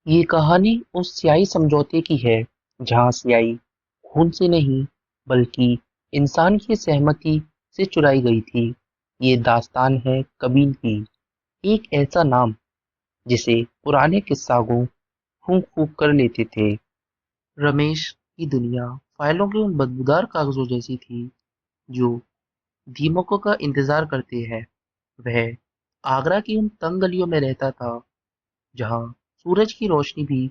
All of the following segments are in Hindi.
ये कहानी उस स्याही समझौते की है जहां स्याही खून से नहीं बल्कि इंसान की सहमति से चुराई गई थी। ये दास्तान है कबील की, एक ऐसा नाम जिसे पुराने किस्सागो फूंक फूंक कर लेते थे। रमेश की दुनिया फाइलों के उन बदबूदार कागजों जैसी थी जो दीमकों का इंतजार करते हैं। वह आगरा की उन तंग गलियों में रहता था जहां सूरज की रोशनी भी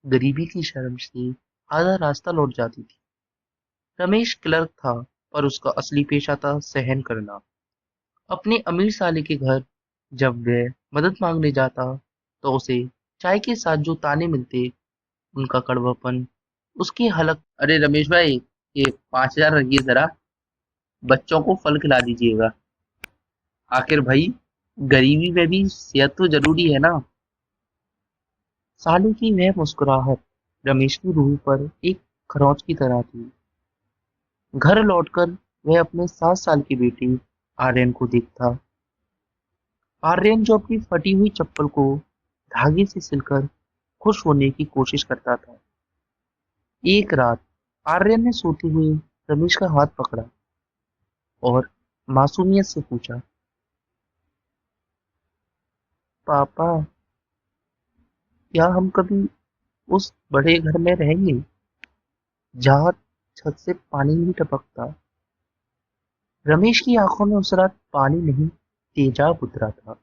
गरीबी की शर्म से आधा रास्ता लौट जाती थी। रमेश क्लर्क था, पर उसका असली पेशा था सहन करना। अपने अमीर साले के घर जब वह मदद मांगने जाता तो उसे चाय के साथ जो ताने मिलते, उनका कड़वापन उसकी हलक। अरे रमेश भाई, ये 5,000 रखिए जरा, बच्चों को फल खिला दीजिएगा। आखिर भाई, गरीबी में भी सेहत तो जरूरी है ना। साले की वह मुस्कुराहट रमेश की रूह पर एक खरोंच की तरह थी। घर लौटकर वह अपने 7 साल के बेटे आर्यन को देखता। आर्यन जो अपनी फटी हुई चप्पल को धागे से सिलकर खुश होने की कोशिश करता था। एक रात आर्यन ने सोते हुए रमेश का हाथ पकड़ा और मासूमियत से पूछा, पापा, क्या हम कभी उस बड़े घर में रहेंगे जहाँ छत से पानी नहीं टपकता? रमेश की आंखों में उस रात पानी नहीं, तेजाब उतरा था।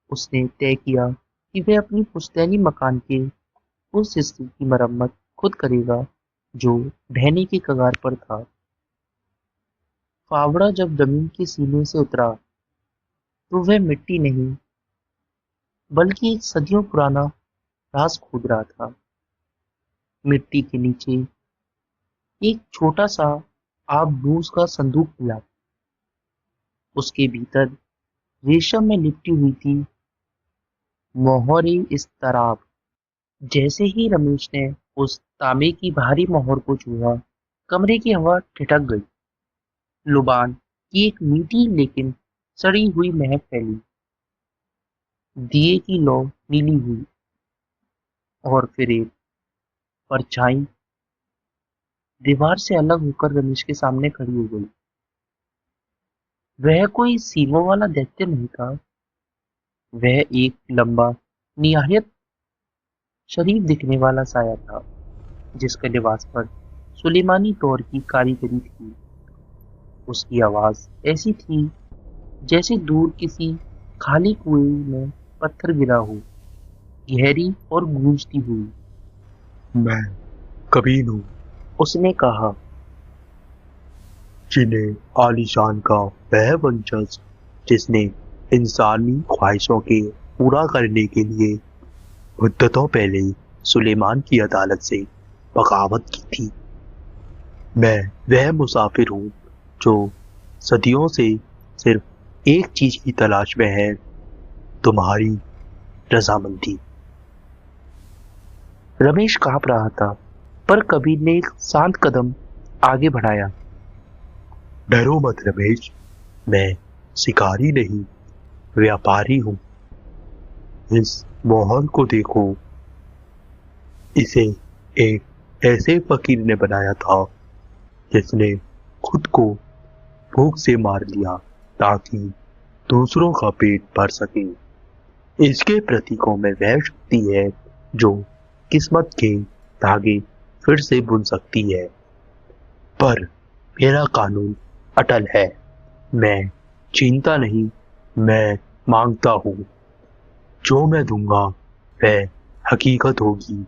उसने तय किया कि वह अपनी पुश्तैनी मकान के उस हिस्से की मरम्मत खुद करेगा जो ढहने के कगार पर था। फावड़ा जब जमीन के सीने से उतरा तो वह मिट्टी नहीं बल्कि एक सदियों पुराना राज खोद रहा था। मिट्टी के नीचे एक छोटा सा आबनूस का संदूक मिला। उसके भीतर रेशम में लिपटी हुई थी मोहरे इस्तराब। जैसे ही रमेश ने उस तांबे की भारी मोहर को छुआ, कमरे की हवा ठिठक गई। लुबान की एक मीठी लेकिन सड़ी हुई महक फैली। दिए की लौ नीली हुई और फिर एक परछाई दीवार से अलग होकर रमेश के सामने खड़ी हो गई। वह कोई सींगों वाला दैत्य नहीं था। वह एक लंबा, निहायत शरीफ दिखने वाला साया था जिसके लिबास पर सुलेमानी दौर की कारीगरी थी। उसकी आवाज ऐसी थी जैसे दूर किसी खाली कुएं में पत्थर गिरा हो, गहरी और गूंजती हुई। मैं कबीर हूँ उसने कहा, जिन्हें आलीशान का वह वंशज जिसने इंसानी ख्वाहिशों के पूरा करने के लिए मुद्दतों पहले सुलेमान की अदालत से बगावत की थी। मैं वह मुसाफिर हूँ जो सदियों से सिर्फ एक चीज की तलाश में है, तुम्हारी रजामंदी। रमेश कांप रहा था, पर कबीर ने एक शांत कदम आगे बढ़ाया। डरो मत रमेश, मैं शिकारी नहीं, व्यापारी हूँ। इस मोहर को देखो, इसे एक ऐसे फकीर ने बनाया था जिसने खुद को भूख से मार लिया ताकि दूसरों का पेट भर सके। इसके प्रतीकों में वह शक्ति है जो किस्मत के धागे फिर से बुन सकती है। पर मेरा कानून अटल है। मैं छीनता नहीं, मैं मांगता हूँ। जो मैं दूंगा वह हकीकत होगी,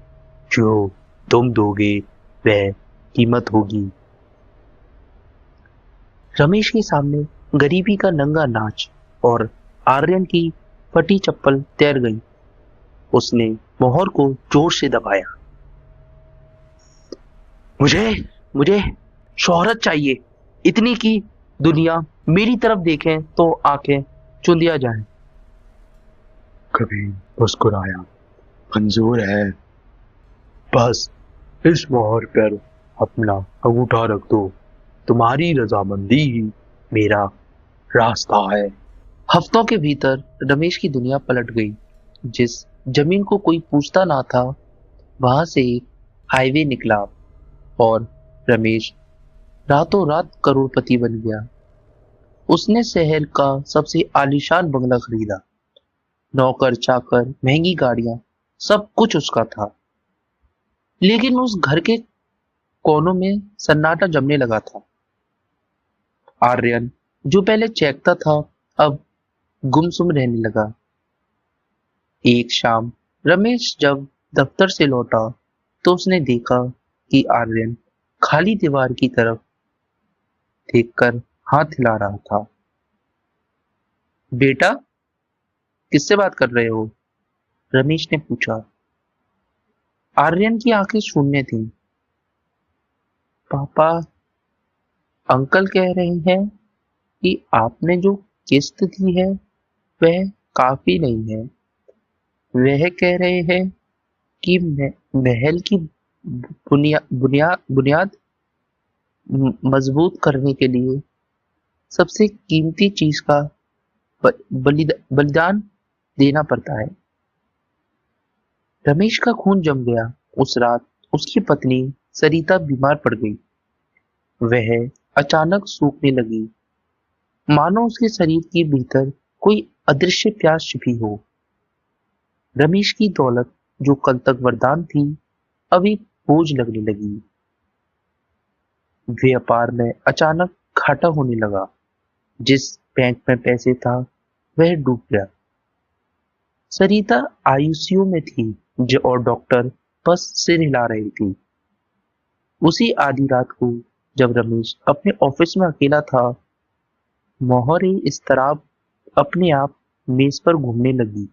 जो तुम दोगे वह कीमत होगी। रमेश के सामने गरीबी का नंगा नाच और आर्यन की फटी चप्पल तैर गई। उसने मोहर को जोर से दबाया। मुझे मुझे शोहरत चाहिए, इतनी की दुनिया मेरी तरफ देखे तो आंखें चुंदिया जाएं। कभी मुस्कुराया, मंजूर है। बस इस मोहर पर अपना अंगूठा रख दो। तुम्हारी रजामंदी ही मेरा रास्ता है। हफ्तों के भीतर रमेश की दुनिया पलट गई। जिस जमीन को कोई पूछता ना था। वहां से एक हाईवे निकला और रमेश रातों रात करोड़पति बन गया। उसने शहर का सबसे आलीशान बंगला खरीदा, नौकर चाकर, महंगी गाड़ियां, सब कुछ उसका था। लेकिन उस घर के कोनों में सन्नाटा जमने लगा था। आर्यन, जो पहले चहकता था, अब गुमसुम रहने लगा। एक शाम रमेश जब दफ्तर से लौटा तो उसने देखा कि आर्यन खाली दीवार की तरफ देखकर हाथ हिला रहा था। बेटा, किससे बात कर रहे हो? रमेश ने पूछा। आर्यन की आंखें शून्य थीं। पापा, अंकल कह रहे हैं कि आपने जो किस्त दी है वह काफी नहीं है। वह कह रहे हैं कि महल की बुनियाद मजबूत करने के लिए सबसे कीमती चीज का बलिदान देना पड़ता है। रमेश का खून जम गया। उस रात उसकी पत्नी सरिता बीमार पड़ गई। वह अचानक सूखने लगी, मानो उसके शरीर के भीतर कोई अदृश्य प्यास छिपी हो। रमेश की दौलत, जो कल तक वरदान थी, अभी बोझ लगने लगी। व्यापार में अचानक घाटा होने लगा। जिस बैंक में पैसे था वह डूब गया। सरिता आईसीयू में थी जो और डॉक्टर बस सिर हिला रही थी। उसी आधी रात को जब रमेश अपने ऑफिस में अकेला था, मोहरे इस्तराब अपने आप मेज पर घूमने लगी।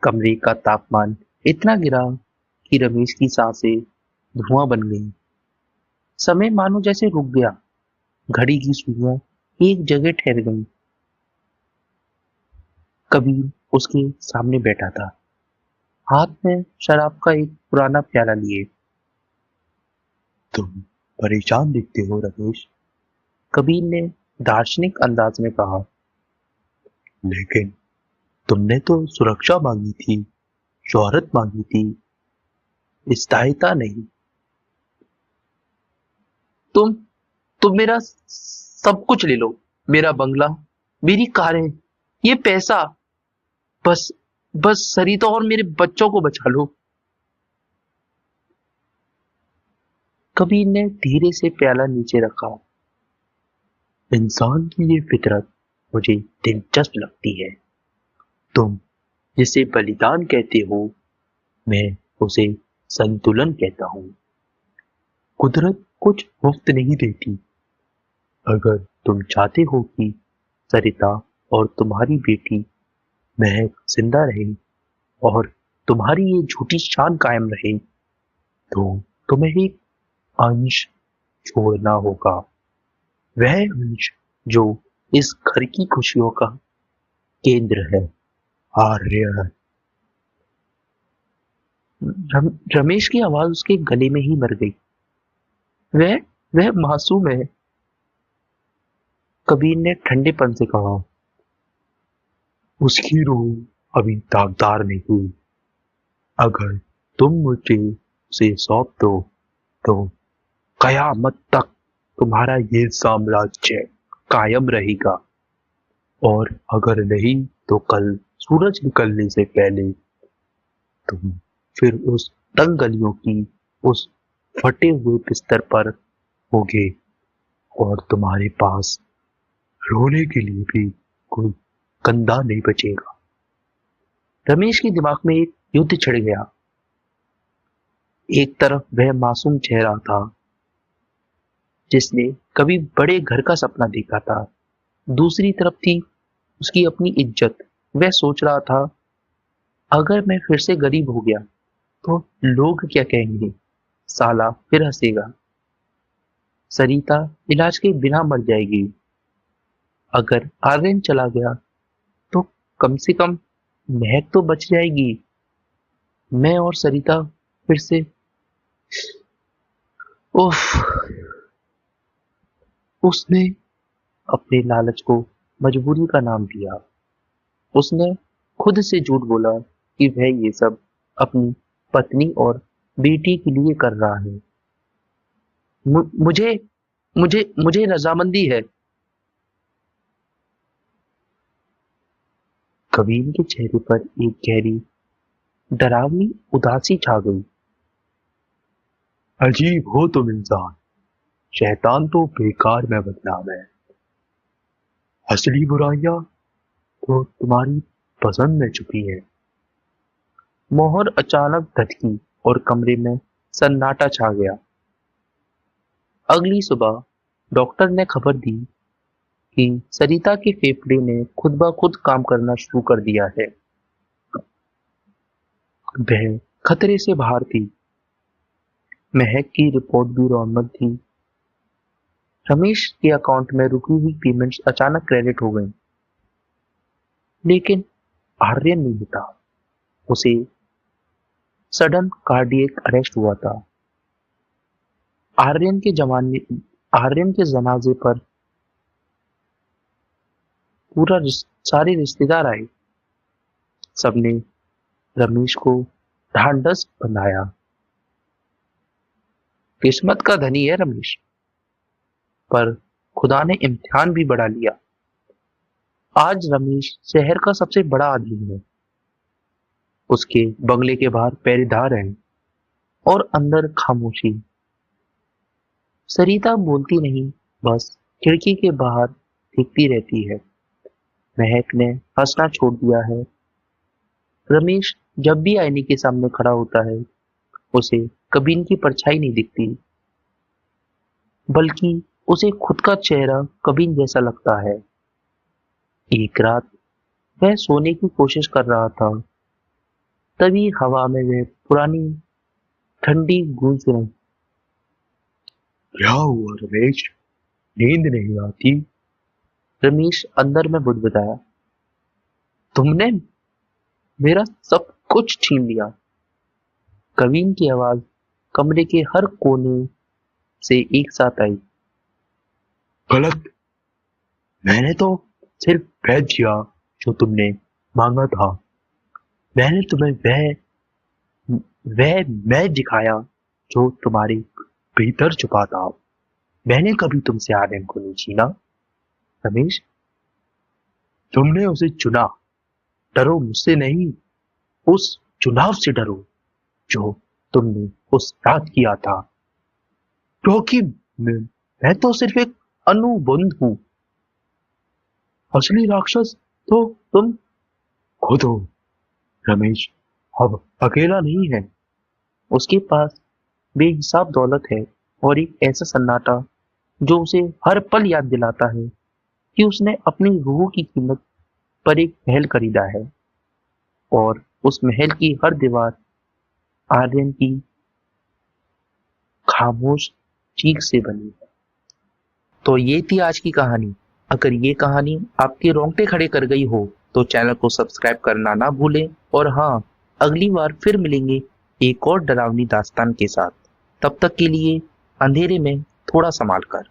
कमरे का तापमान इतना गिरा कि रमेश की सांसें धुआं बन गई। समय मानो जैसे रुक गया। घड़ी की सुइयां एक जगह ठहर गई। कबीर उसके सामने बैठा था, हाथ में शराब का एक पुराना प्याला लिए। तुम परेशान दिखते हो रमेश। कबीर ने दार्शनिक अंदाज में कहा। लेकिन तुमने तो सुरक्षा मांगी थी, शोहरत मांगी थी, स्थायिता नहीं। तुम तुम मेरा सब कुछ ले लो, मेरा बंगला, मेरी कारें, ये पैसा, बस बस सरिता और मेरे बच्चों को बचा लो। कबीर ने धीरे से प्याला नीचे रखा। इंसान की ये फितरत मुझे दिलचस्प लगती है। तुम जिसे बलिदान कहते हो, मैं उसे संतुलन कहता हूँ। कुदरत कुछ मुफ्त नहीं देती। अगर तुम चाहते हो कि सरिता और तुम्हारी बेटी महक जिंदा रहे और तुम्हारी ये झूठी शान कायम रहे, तो तुम्हें एक अंश छोड़ना होगा। वह अंश जो इस घर की खुशियों का केंद्र है, आर्य। रमेश की आवाज उसके गले में ही मर गई। वह वह मासूम है। कबीर ने ठंडेपन से कहा। उसकी रूह अभी दागदार नहीं हुई। अगर तुम मुझे उसे सौंप दो तो कयामत तक तुम्हारा ये साम्राज्य कायम रहेगा। और अगर नहीं तो कल सूरज निकलने से पहले तुम फिर उस तंग गलियों की उस फटे हुए बिस्तर पर होगे और तुम्हारे पास रोने के लिए भी कोई कंधा नहीं बचेगा। रमेश के दिमाग में एक युद्ध छिड़ गया। एक तरफ वह मासूम चेहरा था जिसने कभी बड़े घर का सपना देखा था। दूसरी तरफ थी उसकी अपनी इज्जत। वह सोच रहा था, अगर मैं फिर से गरीब हो गया तो लोग क्या कहेंगे? साला फिर हंसेगा। सरिता इलाज के बिना मर जाएगी। अगर आर्यन चला गया तो कम से कम महक तो बच जाएगी। मैं और सरिता फिर से। उफ। उसने अपने लालच को मजबूरी का नाम दिया। उसने खुद से झूठ बोला कि वह ये सब अपनी पत्नी और बेटी के लिए कर रहा है। मुझे मुझे मुझे रजामंदी है। कबीर के चेहरे पर एक गहरी डरावनी उदासी छा गई। अजीब हो तुम इंसान, शैतान तो बेकार में बदनाम है, असली बुराइयां तो तुम्हारी पसंद में छुपी है। मोहर अचानक धटकी और कमरे में सन्नाटा छा गया। अगली सुबह डॉक्टर ने खबर दी कि सरिता के फेफड़े ने खुद ब खुद काम करना शुरू कर दिया है। वह खतरे से बाहर थी। महक की रिपोर्ट भी नॉर्मल थी। रमेश के अकाउंट में रुकी हुई पेमेंट्स अचानक क्रेडिट हो गई। लेकिन आर्यन नहीं मिटा। उसे सडन कार्डियक अरेस्ट हुआ था। आर्यन के जनाजे पर सारे रिश्तेदार आए। सबने रमेश को ढांढस बंधाया। किस्मत का धनी है रमेश, पर खुदा ने इम्तिहान भी बढ़ा लिया। आज रमेश शहर का सबसे बड़ा आदमी है। उसके बंगले के बाहर पहरेदार हैं और अंदर खामोशी। सरिता बोलती नहीं, बस खिड़की के बाहर दिखती रहती है। महक ने हंसना छोड़ दिया है। रमेश जब भी आईने के सामने खड़ा होता है, उसे कभी इनकी परछाई नहीं दिखती, बल्कि उसे खुद का चेहरा कबीन जैसा लगता है। एक रात वह सोने की कोशिश कर रहा था, तभी हवा में वह पुरानी ठंडी गूंज सुनाई। क्या हुआ रमेश, नींद नहीं आती? रमेश अंदर में बुदबुदाया। तुमने मेरा सब कुछ छीन लिया। कवीन की आवाज कमरे के हर कोने से एक साथ आई। गलत, मैंने तो सिर्फ वह दिया जो तुमने मांगा था। मैंने तुम्हें वह मैं दिखाया जो तुम्हारे भीतर छुपा था। मैंने कभी तुमसे आर्यन को नहीं छीना रमेश। तुमने उसे चुना। डरो मुझसे नहीं, उस चुनाव से डरो जो तुमने उस रात किया था। क्योंकि मैं तो सिर्फ एक अनुबंध हूं। असली राक्षस तो तुम खुद हो। रमेश अब अकेला नहीं है। उसके पास बेहिसाब दौलत है और एक ऐसा सन्नाटा जो उसे हर पल याद दिलाता है कि उसने अपनी रूह की कीमत पर एक महल खरीदा है और उस महल की हर दीवार आर्यन की खामोश चीख से बनी है। तो ये थी आज की कहानी। अगर ये कहानी आपके रोंगटे खड़े कर गई हो तो चैनल को सब्सक्राइब करना ना भूलें। और हाँ, अगली बार फिर मिलेंगे एक और डरावनी दास्तान के साथ। तब तक के लिए अंधेरे में थोड़ा संभाल कर।